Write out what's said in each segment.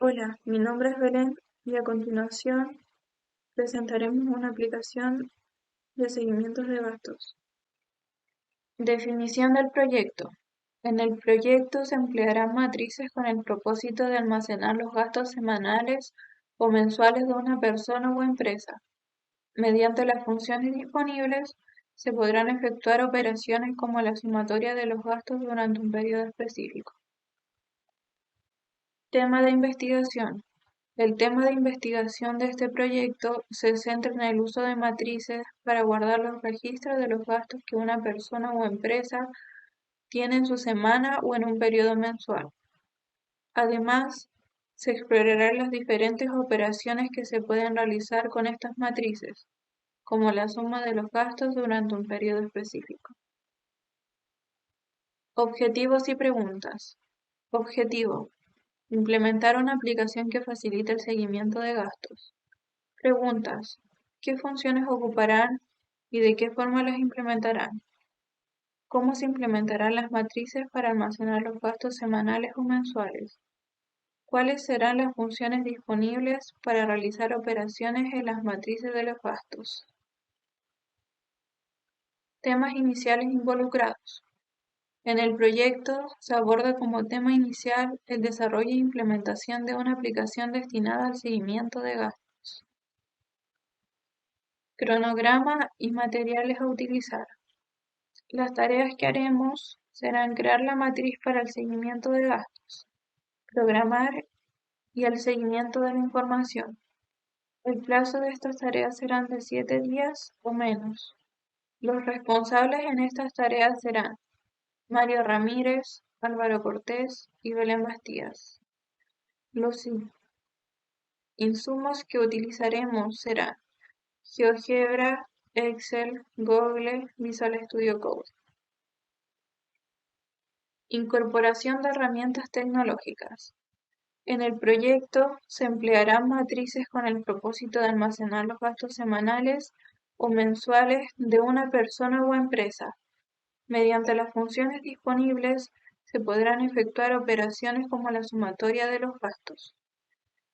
Hola, mi nombre es Belén y a continuación presentaremos una aplicación de seguimientos de gastos. Definición del proyecto. En el proyecto se emplearán matrices con el propósito de almacenar los gastos semanales o mensuales de una persona o empresa. Mediante las funciones disponibles se podrán efectuar operaciones como la sumatoria de los gastos durante un periodo específico. Tema de investigación. El tema de investigación de este proyecto se centra en el uso de matrices para guardar los registros de los gastos que una persona o empresa tiene en su semana o en un periodo mensual. Además, se explorarán las diferentes operaciones que se pueden realizar con estas matrices, como la suma de los gastos durante un periodo específico. Objetivos y preguntas. Objetivo: implementar una aplicación que facilite el seguimiento de gastos. Preguntas: ¿qué funciones ocuparán y de qué forma las implementarán? ¿Cómo se implementarán las matrices para almacenar los gastos semanales o mensuales? ¿Cuáles serán las funciones disponibles para realizar operaciones en las matrices de los gastos? Temas iniciales involucrados. En el proyecto se aborda como tema inicial el desarrollo e implementación de una aplicación destinada al seguimiento de gastos. Cronograma y materiales a utilizar. Las tareas que haremos serán crear la matriz para el seguimiento de gastos, programar y el seguimiento de la información. El plazo de estas tareas serán de 7 días o menos. Los responsables en estas tareas serán Mario Ramírez, Álvaro Cortés y Belén Bastías. Los insumos que utilizaremos serán GeoGebra, Excel, Google, Visual Studio Code. Incorporación de herramientas tecnológicas. En el proyecto se emplearán matrices con el propósito de almacenar los gastos semanales o mensuales de una persona o empresa. Mediante las funciones disponibles se podrán efectuar operaciones como la sumatoria de los gastos.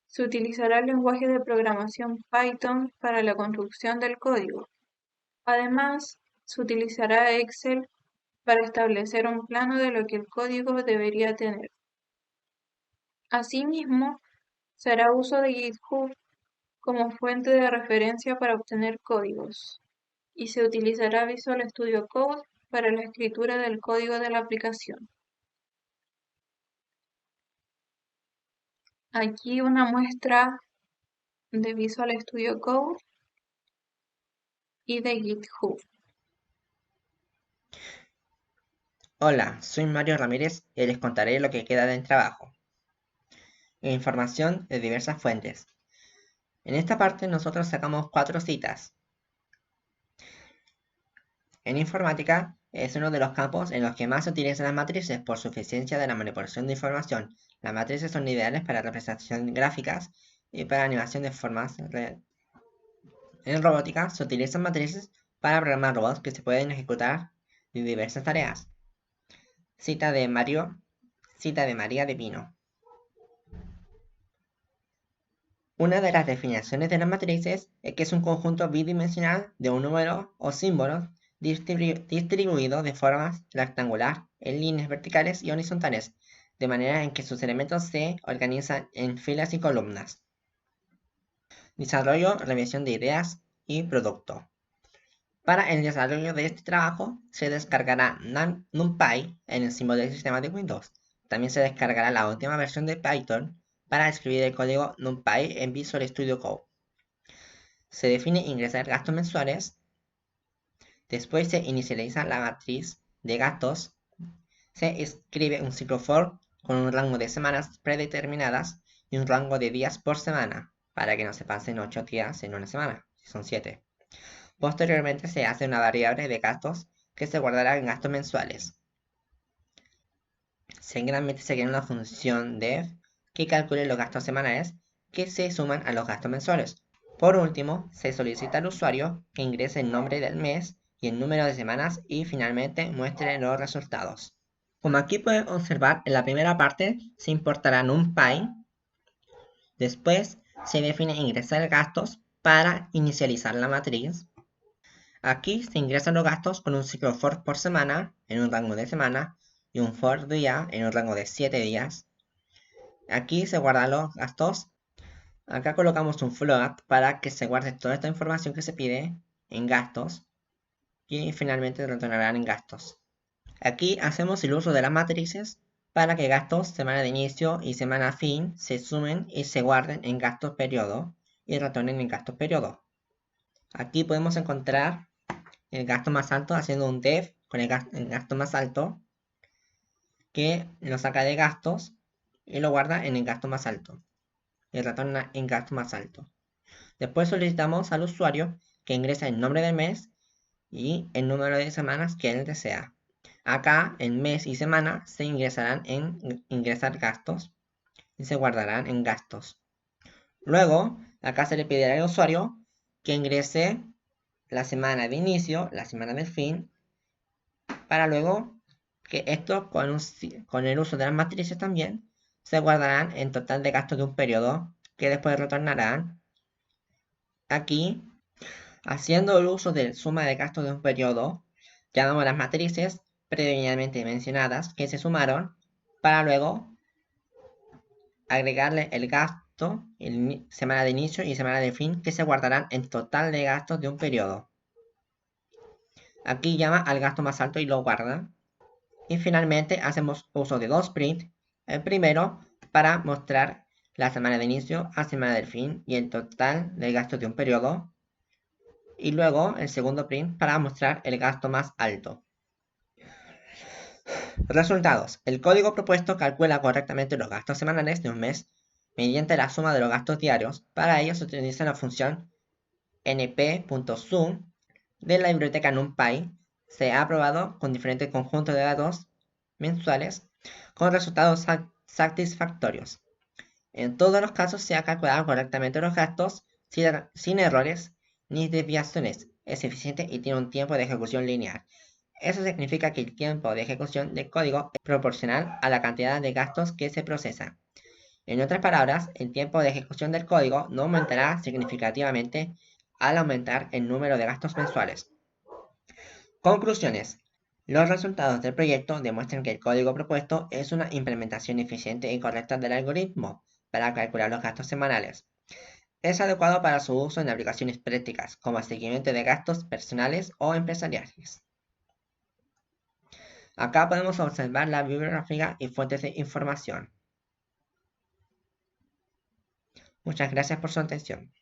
Se utilizará el lenguaje de programación Python para la construcción del código. Además, se utilizará Excel para establecer un plano de lo que el código debería tener. Asimismo, se hará uso de GitHub como fuente de referencia para obtener códigos, y se utilizará Visual Studio Code para la escritura del código de la aplicación. Aquí una muestra de Visual Studio Code y de GitHub. Hola, soy Mario Ramírez y les contaré lo que queda del trabajo. Información de diversas fuentes. En esta parte nosotros sacamos 4 citas. En informática es uno de los campos en los que más se utilizan las matrices por su eficiencia de la manipulación de información. Las matrices son ideales para representación gráficas y para animación de formas reales. En robótica se utilizan matrices para programar robots que se pueden ejecutar de diversas tareas. Cita de María de Pino. Una de las definiciones de las matrices es que es un conjunto bidimensional de un número o símbolos distribuidos de forma rectangular en líneas verticales y horizontales, de manera en que sus elementos se organizan en filas y columnas. Desarrollo, revisión de ideas y producto. Para el desarrollo de este trabajo se descargará NumPy en el símbolo del sistema de Windows. También se descargará la última versión de Python para escribir el código NumPy en Visual Studio Code. Se define ingresar gastos mensuales. Después se inicializa la matriz de gastos. Se escribe un ciclo for con un rango de semanas predeterminadas y un rango de días por semana, para que no se pasen 8 días en una semana, si son 7. Posteriormente se hace una variable de gastos que se guardará en gastos mensuales. Seguidamente se crea una función def que calcule los gastos semanales que se suman a los gastos mensuales. Por último, se solicita al usuario que ingrese el nombre del mes y el número de semanas y finalmente muestre los resultados. Como aquí pueden observar, en la primera parte se importará NumPy Después se define ingresar gastos para inicializar la matriz. Aquí se ingresan los gastos con un ciclo for por semana en un rango de semana y un for día en un rango de 7 días. Aquí se guardan los gastos. Acá colocamos un float para que se guarde toda esta información que se pide en gastos y finalmente retornarán en gastos. Aquí hacemos el uso de las matrices para que gastos semana de inicio y semana fin se sumen y se guarden en gastos periodo y retornen en gastos periodo. Aquí podemos encontrar el gasto más alto haciendo un def con el gasto más alto que lo saca de gastos y lo guarda en el gasto más alto y retorna en gasto más alto. Después solicitamos al usuario que ingrese el nombre del mes y el número de semanas que él desea. Acá, en mes y semana se ingresarán en ingresar gastos y se guardarán en gastos. Luego, acá se le pedirá al usuario que ingrese la semana de inicio, la semana de fin, para luego que esto con el uso de las matrices también se guardarán en total de gastos de un periodo que después retornarán aquí. Haciendo el uso de suma de gastos de un periodo, llamamos las matrices previamente mencionadas que se sumaron para luego agregarle el gasto, semana de inicio y semana de fin que se guardarán en total de gastos de un periodo. Aquí llama al gasto más alto y lo guarda. Y finalmente hacemos uso de dos print. El primero para mostrar la semana de inicio a semana del fin y el total de gastos de un periodo. Y luego el segundo print para mostrar el gasto más alto. Resultados. El código propuesto calcula correctamente los gastos semanales de un mes mediante la suma de los gastos diarios. Para ello se utiliza la función np.sum de la biblioteca NumPy. Se ha probado con diferentes conjuntos de datos mensuales con resultados satisfactorios. En todos los casos se ha calculado correctamente los gastos sin errores ni desviaciones. Es eficiente y tiene un tiempo de ejecución lineal. Eso significa que el tiempo de ejecución del código es proporcional a la cantidad de gastos que se procesan. En otras palabras, el tiempo de ejecución del código no aumentará significativamente al aumentar el número de gastos mensuales. Conclusiones. Los resultados del proyecto demuestran que el código propuesto es una implementación eficiente y correcta del algoritmo para calcular los gastos semanales. Es adecuado para su uso en aplicaciones prácticas, como el seguimiento de gastos personales o empresariales. Acá podemos observar la bibliografía y fuentes de información. Muchas gracias por su atención.